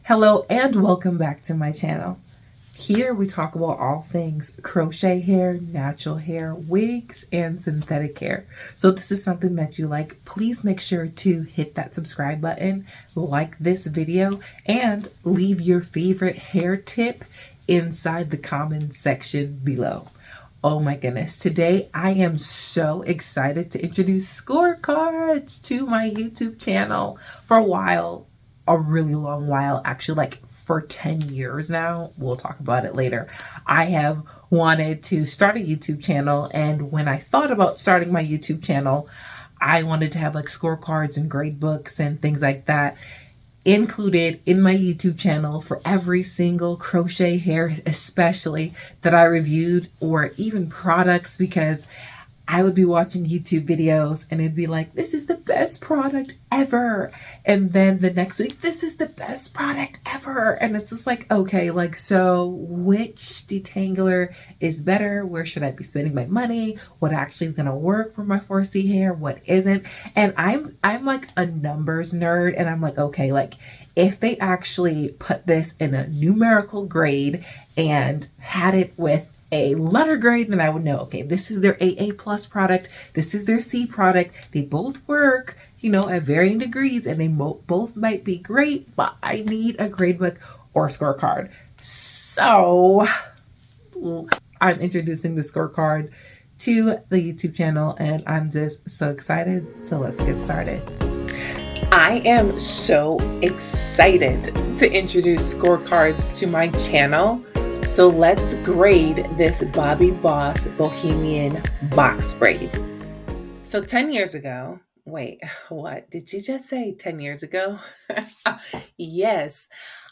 Hello and welcome back to my channel. Here we talk about all things crochet hair, natural hair, wigs, and synthetic hair. So if this is something that you like, please make sure to hit that subscribe button, like this video, and leave your favorite hair tip inside the comment section below. Oh my goodness, today I am so excited to introduce scorecards to my YouTube channel. For a really long while, actually, like for 10 years now. We'll talk about it later. I have wanted to start a YouTube channel, and when I thought about starting my YouTube channel, I wanted to have like scorecards and grade books and things like that included in my YouTube channel for every single crochet hair, especially that I reviewed, or even products, because I would be watching YouTube videos and it'd be like, this is the best product ever. And then the next week, this is the best product ever. And it's just like, okay, like, so which detangler is better? Where should I be spending my money? What actually is going to work for my 4C hair? What isn't? And I'm like a numbers nerd, and I'm like, okay, like if they actually put this in a numerical grade and had it with a letter grade, then I would know, okay, this is their AA plus product, this is their C product. They both work, at varying degrees, and they both might be great, but I need a grade book or a scorecard. So I'm introducing the scorecard to the YouTube channel, and I'm just so excited. So let's get started. I am so excited to introduce scorecards to my channel. So let's grade this Bobbi Boss Bohemian box braid. So 10 years ago, wait, what did you just say 10 years ago? Yes,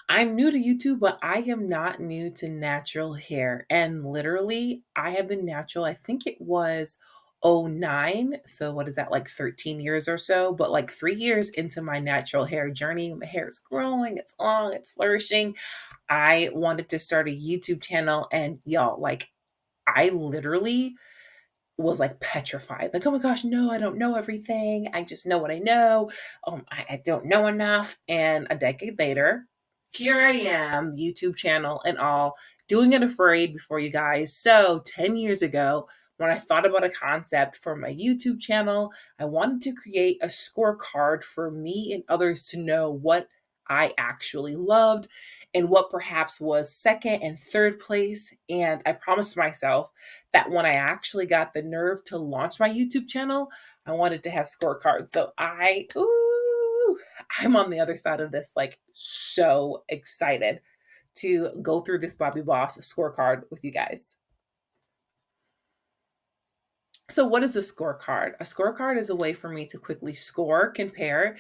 I'm new to YouTube, but I am not new to natural hair. And literally, I have been natural, I think it was 09. So what is that, like 13 years or so? But like 3 years into my natural hair journey, my hair is growing, it's long, it's flourishing. I wanted to start a YouTube channel, and y'all, like, I literally was like petrified. Like, oh my gosh, no, I don't know everything. I just know what I know. I don't know enough. And a decade later, here I am, YouTube channel and all, doing it afraid before you guys. So 10 years ago, when I thought about a concept for my YouTube channel, I wanted to create a scorecard for me and others to know what I actually loved and what perhaps was second and third place. And I promised myself that when I actually got the nerve to launch my YouTube channel, I wanted to have scorecards. So I'm on the other side of this, like, so excited to go through this Bobbi Boss scorecard with you guys. So what is a scorecard? A scorecard is a way for me to quickly score, compare,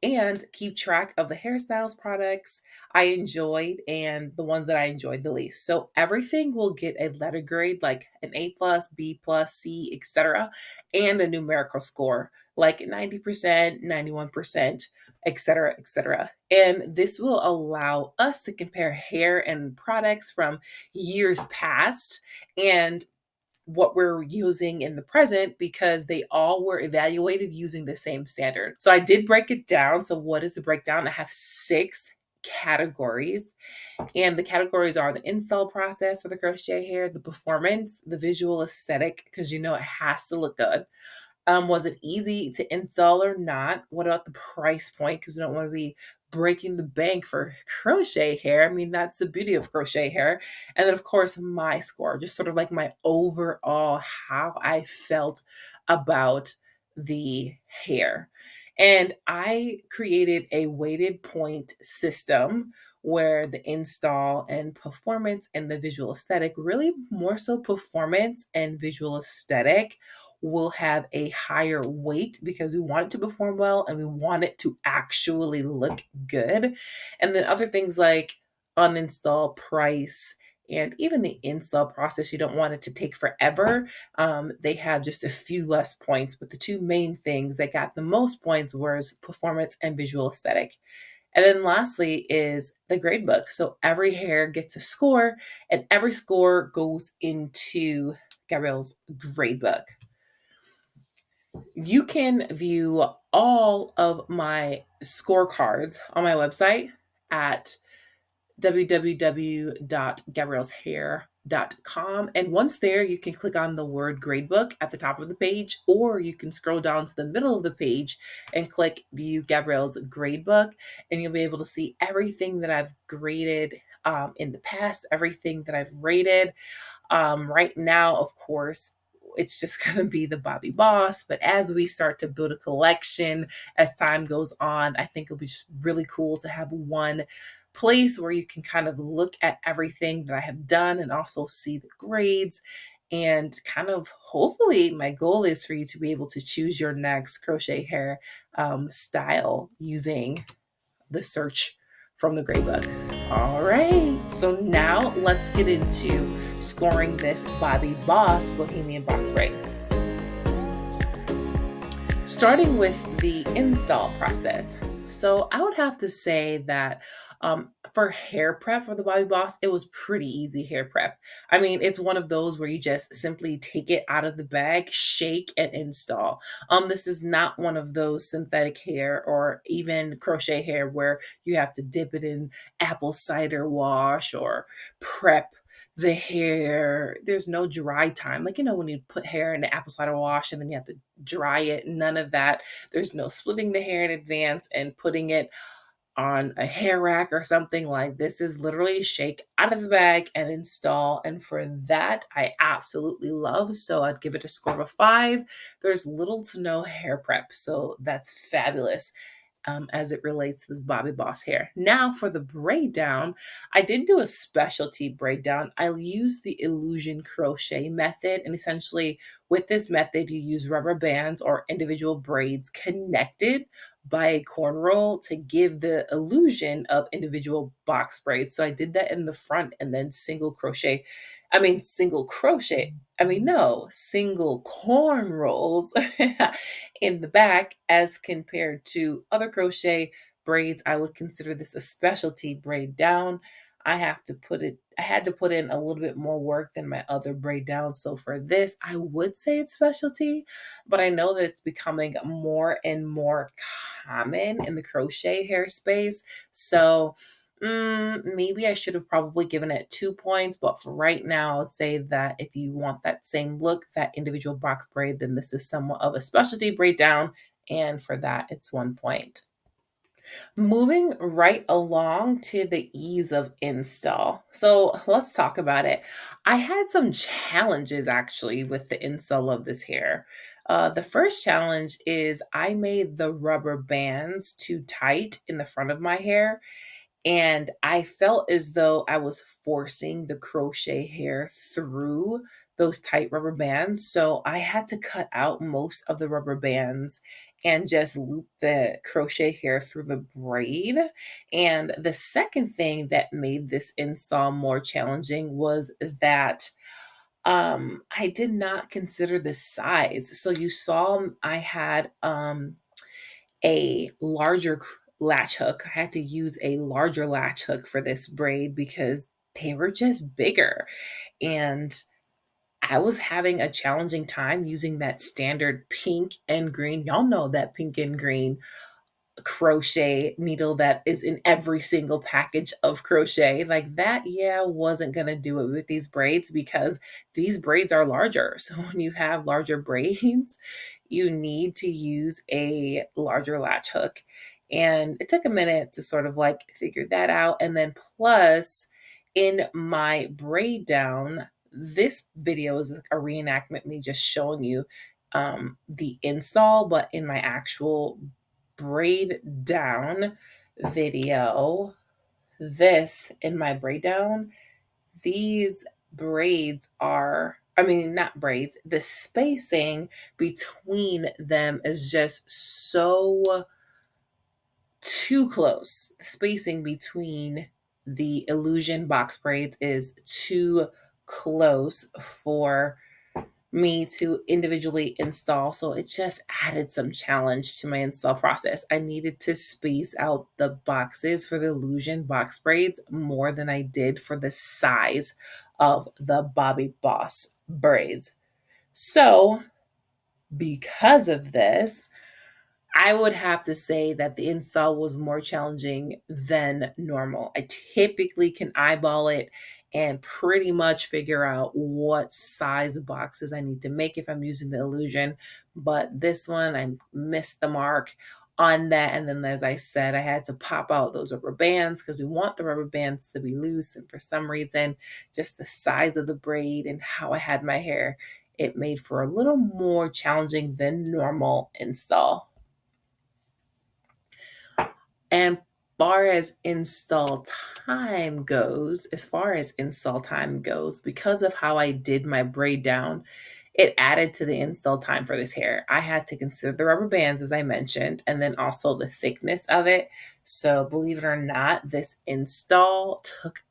and keep track of the hairstyles products I enjoyed and the ones that I enjoyed the least. So everything will get a letter grade, like an A plus, B plus, C, etc., and a numerical score like 90%, 91%, etc., etc. And this will allow us to compare hair and products from years past and what we're using in the present, because they all were evaluated using the same standard. So I did break it down. So what is the breakdown? I have 6 categories, and the categories are the install process for the crochet hair, the performance, the visual aesthetic, because it has to look good. Was it easy to install or not? What about the price point? Because we don't want to be breaking the bank for crochet hair. I mean, that's the beauty of crochet hair. And then, of course, my score, just sort of like my overall how I felt about the hair. And I created a weighted point system where the install and performance and the visual aesthetic, really more so performance and visual aesthetic, will have a higher weight because we want it to perform well and we want it to actually look good. And then other things like uninstall, price, and even the install process, you don't want it to take forever. They have just a few less points, but the two main things that got the most points was performance and visual aesthetic. And then lastly is the grade book. So every hair gets a score, and every score goes into Gabrielle's grade book. You can view all of my scorecards on my website at www.gabrielshair.com. And once there, you can click on the word gradebook at the top of the page, or you can scroll down to the middle of the page and click view Gabrielle's gradebook, and you'll be able to see everything that I've graded in the past, everything that I've rated. Right now, of course, it's just going to be the Bobbi Boss. But as we start to build a collection, as time goes on, I think it'll be just really cool to have one place where you can kind of look at everything that I have done and also see the grades. And kind of hopefully, my goal is for you to be able to choose your next crochet hair style using the search from the gray book. All right, so now let's get into scoring this Bobbi Boss Bohemian box braid. Starting with the install process. So I would have to say that for hair prep for the Bobbi Boss, it was pretty easy hair prep. I mean, it's one of those where you just simply take it out of the bag, shake, and install. This is not one of those synthetic hair or even crochet hair where you have to dip it in apple cider wash or prep the hair. There's no dry time. Like, when you put hair in the apple cider wash and then you have to dry it, none of that. There's no splitting the hair in advance and putting it on a hair rack or something. Like, this is literally shake out of the bag and install. And for that, I absolutely love. So I'd give it a score of a 5. There's little to no hair prep. So that's fabulous. As it relates to this Bobbi Boss hair. Now for the braid down, I did do a specialty braid down. I used the illusion crochet method, and essentially with this method, you use rubber bands or individual braids connected by a corn roll to give the illusion of individual box braids. So I did that in the front and then single corn rolls in the back. As compared to other crochet braids, I would consider this a specialty braid down. I had to put in a little bit more work than my other braid down. So for this, I would say it's specialty, but I know that it's becoming more and more common in the crochet hair space. So maybe I should have probably given it 2 points, but for right now, I'll say that if you want that same look, that individual box braid, then this is somewhat of a specialty braid down, and for that, it's 1 point. Moving right along to the ease of install. So let's talk about it. I had some challenges actually with the install of this hair. The first challenge is I made the rubber bands too tight in the front of my hair, and I felt as though I was forcing the crochet hair through those tight rubber bands. So I had to cut out most of the rubber bands and just loop the crochet hair through the braid. And the second thing that made this install more challenging was that I did not consider the size. So you saw I had a larger latch hook. I had to use a larger latch hook for this braid because they were just bigger. And I was having a challenging time using that standard pink and green. Y'all know that pink and green crochet needle that is in every single package of crochet. Like that, yeah, wasn't going to do it with these braids because these braids are larger. So when you have larger braids, you need to use a larger latch hook. And it took a minute to sort of like figure that out. And then plus in my braid down, this video is a reenactment, me just showing you the install, but in my actual braid down video, this in my braid down, these braids are, I mean, not braids, the spacing between them is just so too close. The spacing between the illusion box braids is too close for me to individually install. So it just added some challenge to my install process. I needed to space out the boxes for the illusion box braids more than I did for the size of the Bobbi Boss braids. So because of this, I would have to say that the install was more challenging than normal. I typically can eyeball it and pretty much figure out what size of boxes I need to make if I'm using the illusion. But this one, I missed the mark on that. And then, as I said, I had to pop out those rubber bands because we want the rubber bands to be loose. And for some reason, just the size of the braid and how I had my hair, it made for a little more challenging than normal install. And as far as install time goes, because of how I did my braid down, it added to the install time for this hair. I had to consider the rubber bands, as I mentioned, and then also the thickness of it. So, believe it or not, this install took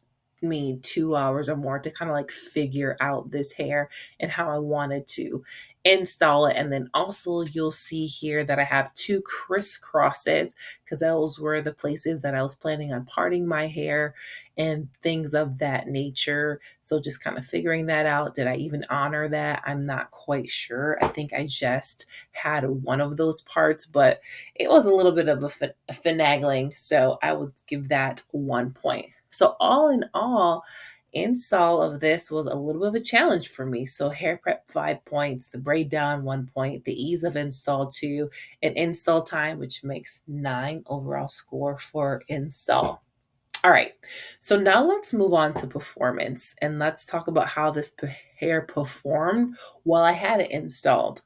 me 2 hours or more to kind of like figure out this hair and how I wanted to install it. And then also, you'll see here that I have two crisscrosses because those were the places that I was planning on parting my hair and things of that nature. So just kind of figuring that out. Did I even honor that? I'm not quite sure. I think I just had one of those parts, but it was a little bit of a finagling. So I would give that 1 point. So all in all, install of this was a little bit of a challenge for me. So hair prep 5 points, the braid down 1 point, the ease of install 2, and install time, which makes 9 overall score for install. All right, so now let's move on to performance and let's talk about how this hair performed while I had it installed.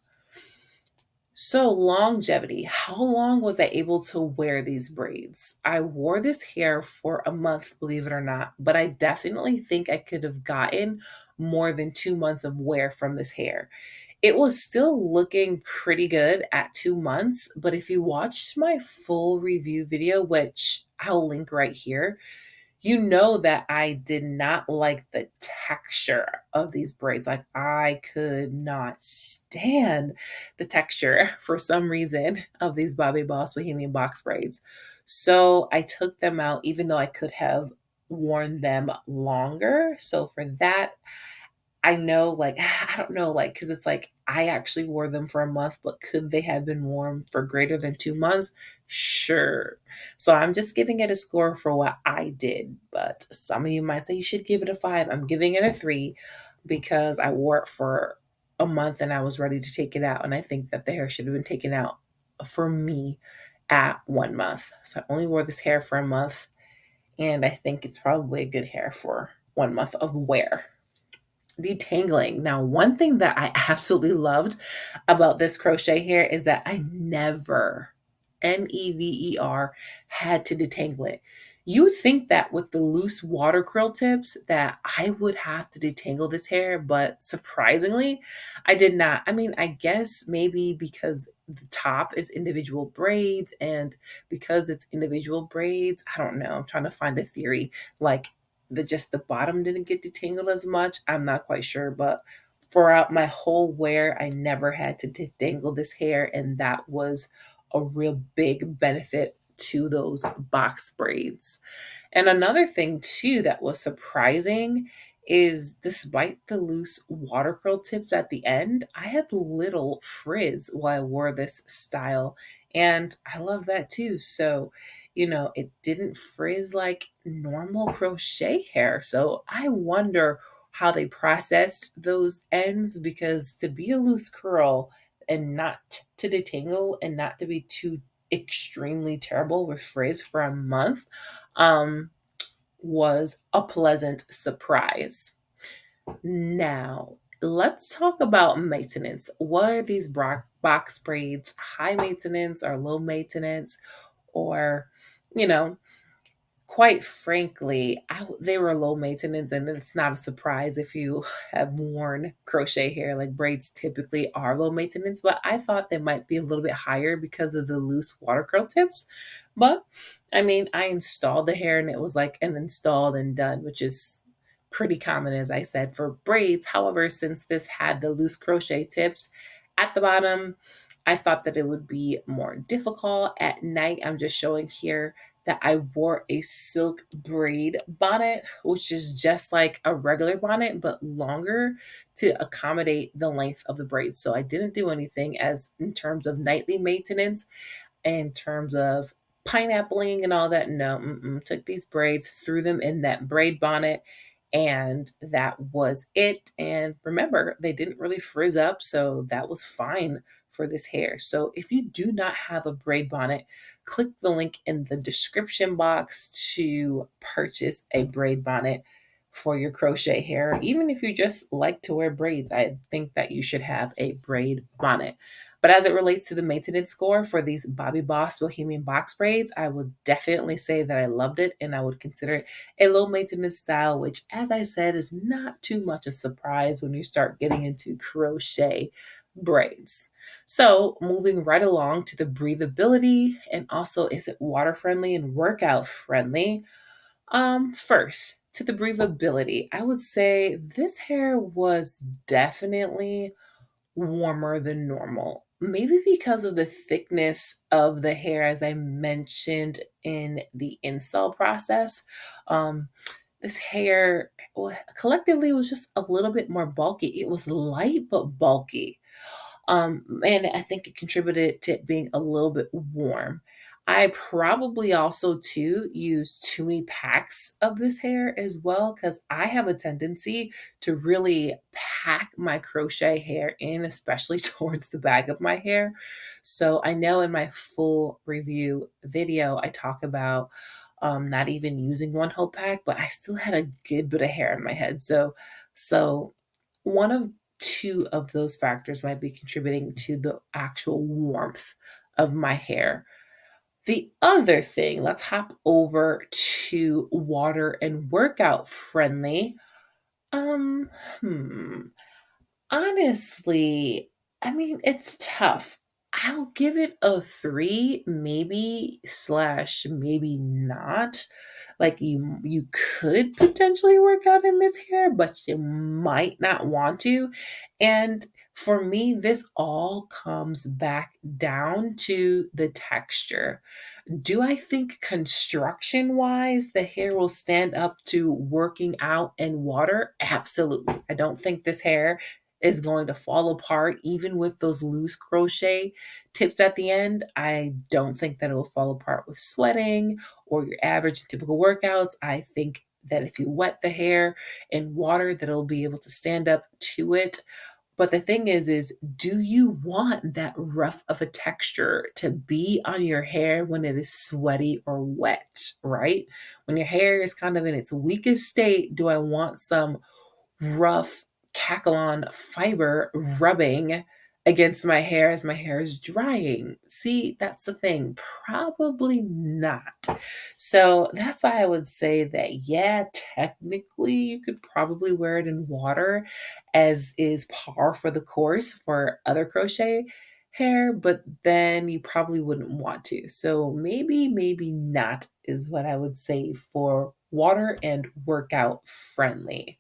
So, longevity. How long was I able to wear these braids? I wore this hair for a month, believe it or not, but I definitely think I could have gotten more than 2 months of wear from this hair. It was still looking pretty good at 2 months, but if you watched my full review video, which I'll link right here, you know that I did not like the texture of these braids. Like, I could not stand the texture for some reason of these Bobbi Boss Bohemian box braids. So I took them out, even though I could have worn them longer. So for that, I know, like, I don't know, like, because it's like I actually wore them for a month, but could they have been worn for greater than 2 months? Sure. So I'm just giving it a score for what I did. But some of you might say you should give it a 5. I'm giving it a 3 because I wore it for a month and I was ready to take it out. And I think that the hair should have been taken out for me at 1 month. So I only wore this hair for a month. And I think it's probably a good hair for 1 month of wear. Detangling. Now, one thing that I absolutely loved about this crochet hair is that I never, never, had to detangle it. You would think that with the loose water curl tips that I would have to detangle this hair, but surprisingly, I did not. I mean, I guess maybe because the top is individual braids and because it's individual braids, I don't know. I'm trying to find a theory. Like, the bottom didn't get detangled as much. I'm not quite sure, but throughout my whole wear, I never had to detangle this hair, and that was a real big benefit to those box braids. And another thing too that was surprising is despite the loose water curl tips at the end, I had little frizz while I wore this style. And I love that too. So, it didn't frizz like normal crochet hair. So I wonder how they processed those ends because to be a loose curl and not to detangle and not to be too extremely terrible with frizz for a month um, was a pleasant surprise. Now, let's talk about maintenance. What are these box braids? High maintenance or low maintenance? Or, you know, quite frankly, they were low maintenance, and it's not a surprise if you have worn crochet hair. Like, braids typically are low maintenance, but I thought they might be a little bit higher because of the loose water curl tips. But I mean, I installed the hair and it was like an installed and done, which is pretty common, as I said, for braids. However, since this had the loose crochet tips at the bottom, I thought that it would be more difficult at night. I'm just showing here that I wore a silk braid bonnet, which is just like a regular bonnet, but longer to accommodate the length of the braids. So I didn't do anything as in terms of nightly maintenance, in terms of pineappling and all that. No, took these braids, threw them in that braid bonnet, and that was it. And remember, they didn't really frizz up, so that was fine for this hair. So if you do not have a braid bonnet, click the link in the description box to purchase a braid bonnet for your crochet hair. Even if you just like to wear braids, I think that you should have a braid bonnet. But as it relates to the maintenance score for these Bobbi Boss Bohemian box braids, I would definitely say that I loved it, and I would consider it a low maintenance style, which, as I said, is not too much a surprise when you start getting into crochet braids. So moving right along to the breathability, and also is it water friendly and workout friendly? First, to the breathability, I would say this hair was definitely warmer than normal. Maybe because of the thickness of the hair, as I mentioned in the install process. Um, this hair collectively was just a little bit more bulky. It was light but bulky. And I think it contributed to it being a little bit warm. I probably also too used too many packs of this hair as well, because I have a tendency to really pack my crochet hair in, especially towards the back of my hair. So I know in my full review video, I talk about not even using one whole pack, but I still had a good bit of hair in my head. So one of two of those factors might be contributing to the actual warmth of my hair. The other thing, let's hop over to water and workout friendly. Um, hmm. Honestly, I mean, it's tough. I'll give it a 3, maybe slash maybe not. Like you could potentially work out in this hair, but you might not want to. And for me, this all comes back down to the texture. Do I think construction wise, the hair will stand up to working out in water? Absolutely. I don't think this hair is going to fall apart, even with those loose crochet tips at the end. I don't think that it will fall apart with sweating or your average and typical workouts. I think that if you wet the hair in water, that it'll be able to stand up to it. But the thing is do you want that rough of a texture to be on your hair when it is sweaty or wet, right? When your hair is kind of in its weakest state, do I want some rough Kakalon fiber rubbing against my hair as my hair is drying? See, that's the thing. Probably not. So that's why I would say that, yeah, technically you could probably wear it in water, as is par for the course for other crochet hair, but then you probably wouldn't want to. So maybe not is what I would say for water and workout friendly.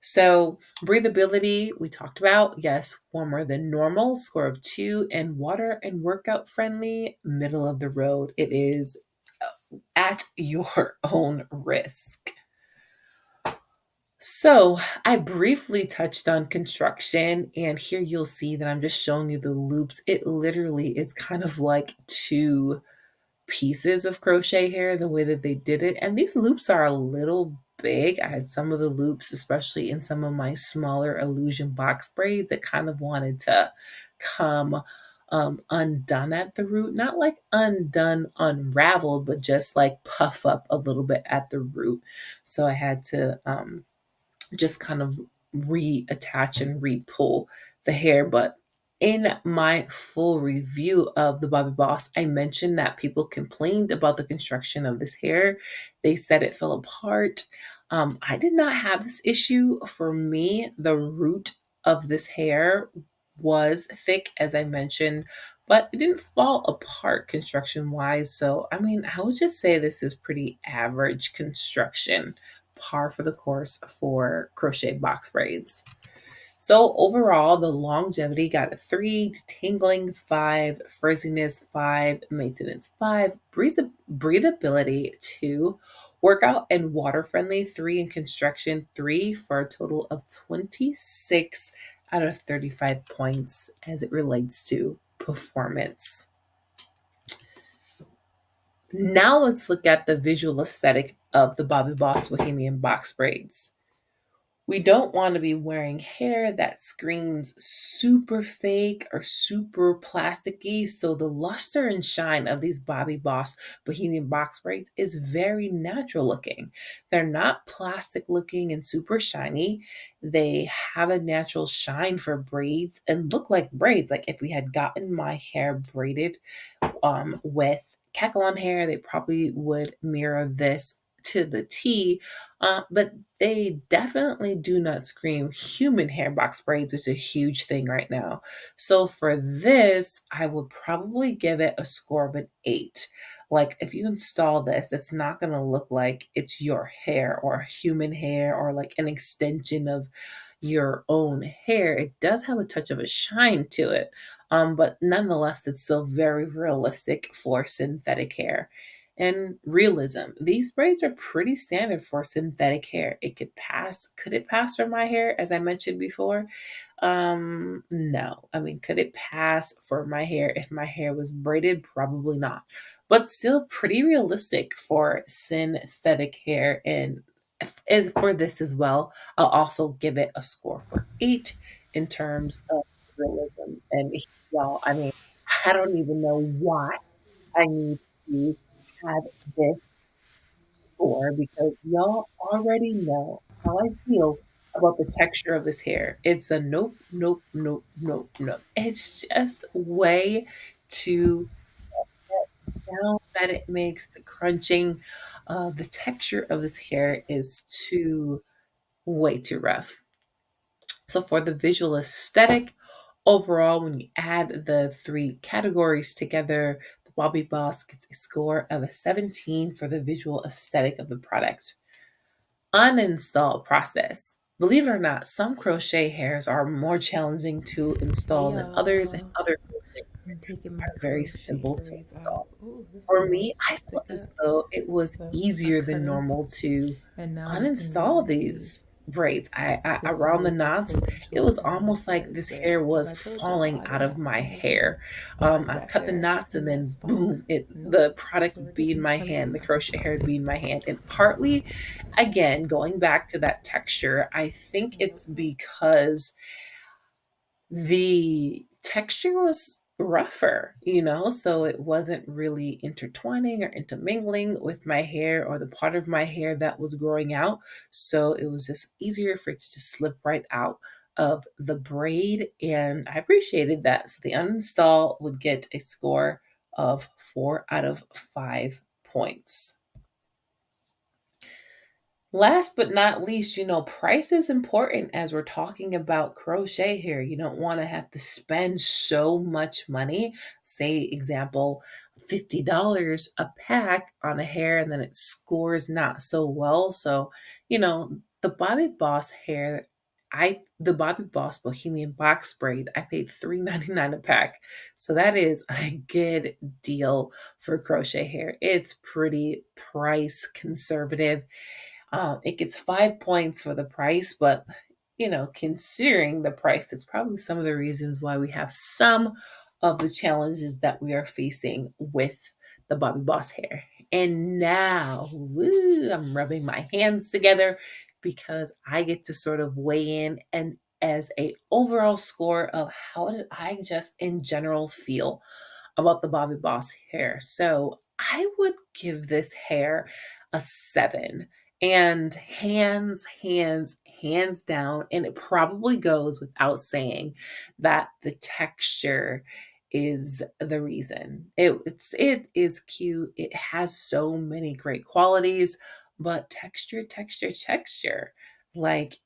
So, breathability, we talked about, yes, warmer than normal, score of 2, and water and workout friendly, middle of the road. It is at your own risk. So, I briefly touched on construction, and here you'll see that I'm just showing you the loops. It literally is kind of like two pieces of crochet hair, the way that they did it. And these loops are a little big. I had some of the loops, especially in some of my smaller illusion box braids, that kind of wanted to come undone at the root. Not like undone, unraveled, but just like puff up a little bit at the root. So I had to just kind of reattach and re-pull the hair. But in my full review of the Bobbi Boss, I mentioned that people complained about the construction of this hair. They said it fell apart. I did not have this issue. For me, the root of this hair was thick, as I mentioned, but it didn't fall apart construction wise. So, I mean, I would just say this is pretty average construction, par for the course for crochet box braids. So overall, the longevity got a 3, detangling 5, frizziness 5, maintenance 5, breathability 2, workout and water friendly 3, and construction 3, for a total of 26 out of 35 points as it relates to performance. Now let's look at the visual aesthetic of the Bobbi Boss Bohemian box braids. We don't want to be wearing hair that screams super fake or super plasticky. So the luster and shine of these Bobbi Boss Bohemian box braids is very natural looking. They're not plastic looking and super shiny. They have a natural shine for braids and look like braids. Like if we had gotten my hair braided with Kakalon hair, they probably would mirror this to the T, but they definitely do not scream human hair box braids, which is a huge thing right now. So for this, I would probably give it a score of an 8. Like if you install this, it's not going to look like it's your hair or human hair or like an extension of your own hair. It does have a touch of a shine to it, but nonetheless, it's still very realistic for synthetic hair. And realism. These braids are pretty standard for synthetic hair. It could pass. Could it pass for my hair, as I mentioned before? No. I mean, could it pass for my hair if my hair was braided? Probably not. But still pretty realistic for synthetic hair. And as for this as well, I'll also give it a score for 8 in terms of realism. And y'all, I mean, I don't even know why I need to have this score because y'all already know how I feel about the texture of this hair. It's a nope, nope, nope, nope, nope. It's just way too sound that it makes, the crunching, the texture of this hair is too way too rough. So for the visual aesthetic, overall, when you add the three categories together, the Bobbi Boss gets a score of a 17 for the visual aesthetic of the product. Uninstall process. Believe it or not, some crochet hairs are more challenging to Hey install than others, and y'all, other crochet I'm taking my are very crochet simple to braids out. install. Oh, this For one me, wants to I feel stick as up. though it was So I easier cut than them normal to and now you can uninstall really see these braids. I the around the size of knots, it potential was that this almost like has. this But hair as was I told y'all, falling I out did of not my want to do hair. I that cut the hair knots in and that then spot. boom, Nope, the product so would we're be in getting my kind of hand, the some crochet hair would be in my hand. And partly, again, going back to that texture, I think yep. it's because the texture was rougher, so it wasn't really intertwining or intermingling with my hair or the part of my hair that was growing out. So it was just easier for it to just slip right out of the braid. And I appreciated that. So the uninstall would get a score of 4 out of 5 points. Last but not least, price is important as we're talking about crochet here. You don't want to have to spend so much money. Say, example, $50 a pack on a hair and then it scores not so well. So, the Bobbi Boss hair, the Bobbi Boss Bohemian box braid, I paid $3.99 a pack. So that is a good deal for crochet hair. It's pretty price conservative. It gets 5 points for the price, but considering the price, it's probably some of the reasons why we have some of the challenges that we are facing with the Bobbi Boss hair. And now, woo, I'm rubbing my hands together because I get to sort of weigh in and as a overall score of how did I just in general feel about the Bobbi Boss hair. So I would give this hair a 7. And hands down, and it probably goes without saying that the texture is the reason. It is cute. It has so many great qualities, but texture. Like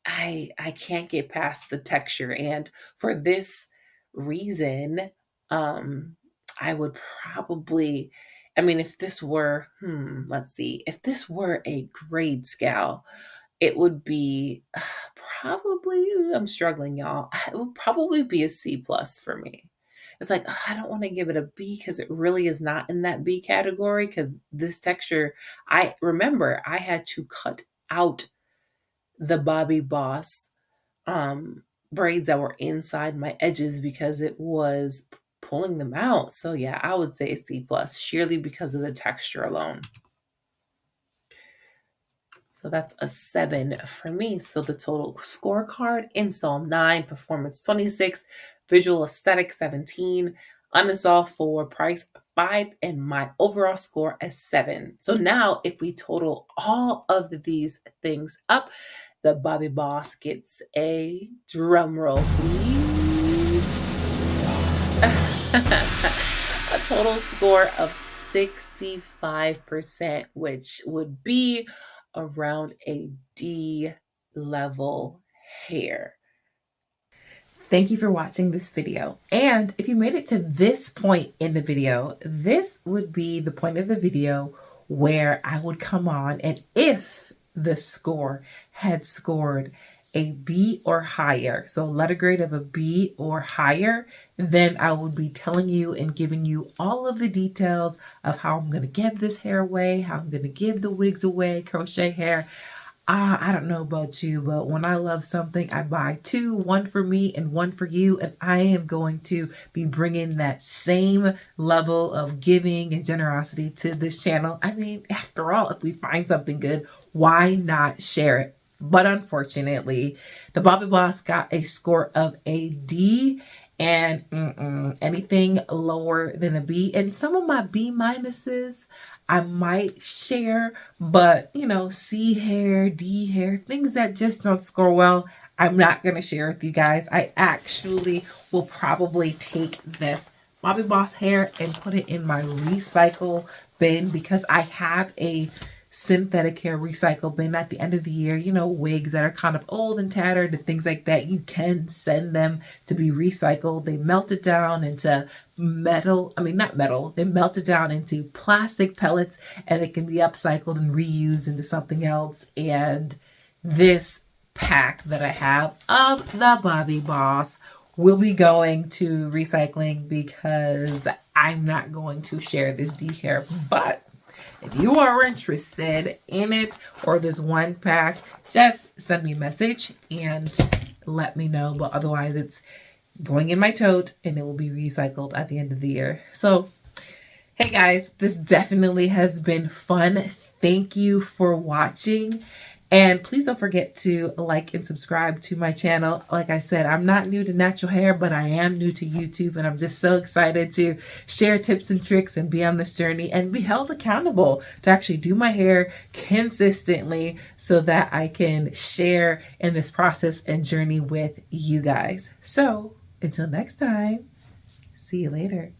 I can't get past the texture, and for this reason, um, I would probably I mean, if this were, let's see, if this were a grade scale, it would be probably, I'm struggling, y'all. It would probably be a C plus for me. It's like, I don't want to give it a B because it really is not in that B category because this texture, I remember I had to cut out the Bobbi Boss braids that were inside my edges because it was pulling them out. So yeah, I would say C plus, sheerly because of the texture alone. So that's a 7 for me. So the total scorecard: install 9, performance 26, visual aesthetic 17, uninstall 4, price 5, and my overall score is 7. So now if we total all of these things up, the Bobbi Boss gets a drum roll, please. A total score of 65%, which would be around a D level hair. Thank you for watching this video. And if you made it to this point in the video, this would be the point of the video where I would come on, and if the score had scored a B or higher, so a letter grade of a B or higher, then I would be telling you and giving you all of the details of how I'm going to give this hair away, how I'm going to give the wigs away, crochet hair. I don't know about you, but when I love something, I buy 2, 1 for me and 1 for you. And I am going to be bringing that same level of giving and generosity to this channel. I mean, after all, if we find something good, why not share it? But unfortunately, the Bobbi Boss got a score of a D, and anything lower than a B. And some of my B minuses I might share, but you know, C hair, D hair, things that just don't score well, I'm not going to share with you guys. I actually will probably take this Bobbi Boss hair and put it in my recycle bin because I have a synthetic hair recycle bin at the end of the year. You know, wigs that are kind of old and tattered and things like that, you can send them to be recycled. They melt it down into metal. I mean, not metal. They melt it down into plastic pellets and it can be upcycled and reused into something else. And this pack that I have of the Bobbi Boss will be going to recycling because I'm not going to share this D hair. But if you are interested in it or this one pack, just send me a message and let me know. But otherwise, it's going in my tote and it will be recycled at the end of the year. So, hey guys, this definitely has been fun. Thank you for watching. And please don't forget to like and subscribe to my channel. Like I said, I'm not new to natural hair, but I am new to YouTube. And I'm just so excited to share tips and tricks and be on this journey and be held accountable to actually do my hair consistently so that I can share in this process and journey with you guys. So until next time, see you later.